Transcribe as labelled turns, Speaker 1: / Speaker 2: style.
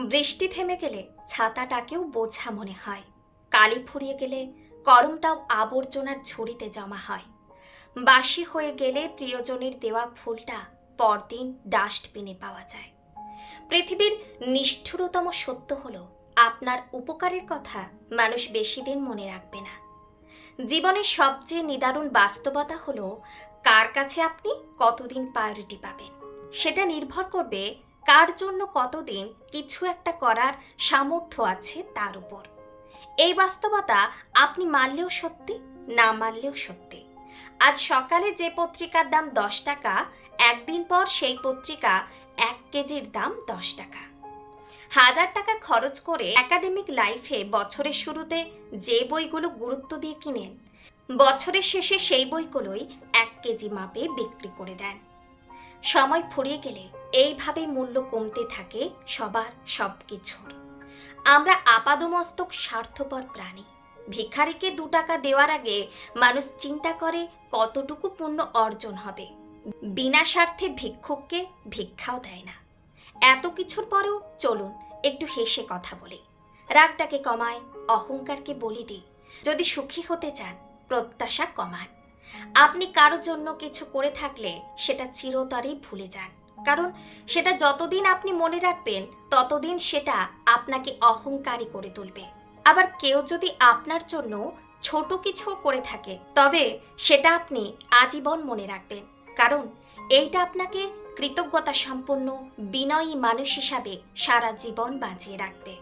Speaker 1: বৃষ্টি থেমে গেলে ছাতাটাকেও বোঝা মনে হয়। কালি ফুরিয়ে গেলে কলমটাও আবর্জনার ঝুড়িতে জমা হয়। বাসি হয়ে গেলে প্রিয়জনের দেওয়া ফুলটা পরদিন ডাস্টবিনে পাওয়া যায়। পৃথিবীর নিষ্ঠুরতম সত্য হলো, আপনার উপকারের কথা মানুষ বেশি দিন মনে রাখবে না। জীবনের সবচেয়ে নিদারুণ বাস্তবতা হলো, কার কাছে আপনি কতদিন প্রায়োরিটি পাবেন সেটা নির্ভর করবে কার জন্য কতদিন কিছু একটা করার সামর্থ্য আছে তার উপর। এই বাস্তবতা আপনি মানলেও সত্যি, না মানলেও সত্যি। আজ সকালে যে পত্রিকার দাম 10 টাকা, একদিন পর সেই পত্রিকা 1 কেজির দাম 10 টাকা। 1000 টাকা খরচ করে একাডেমিক লাইফে বছরের শুরুতে যে বইগুলো গুরুত্ব দিয়ে কিনেন, বছরের শেষে সেই বইগুলোই 1 কেজি মাপে বিক্রি করে দেন। সময় ফুরিয়ে গেলে এইভাবে মূল্য কমতে থাকে সবার সবকিছুর। আমরা আপাদমস্তক স্বার্থপর প্রাণী। ভিখারিকে 2 টাকা দেওয়ার আগে মানুষ চিন্তা করে কতটুকু পুণ্য অর্জন হবে। বিনা স্বার্থে ভিক্ষুককে ভিক্ষাও দেয় না। এত কিছুর পরেও চলুন একটু হেসে কথা বলি, রাগটাকে কমায়, অহংকারকে বলি দিই। যদি সুখী হতে চান, প্রত্যাশা কমান। আপনি কারো জন্য কিছু করে থাকলে সেটা চিরতরেই ভুলে যান, কারণ সেটা যতদিন আপনি মনে রাখবেন ততদিন সেটা আপনাকে অহংকারী করে তুলবে। আবার কেউ যদি আপনার জন্য ছোট কিছু করে থাকে, তবে সেটা আপনি আজীবন মনে রাখবেন, কারণ এইটা আপনাকে কৃতজ্ঞতা সম্পন্ন বিনয়ী মানুষ হিসাবে সারা জীবন বাঁচিয়ে রাখবে।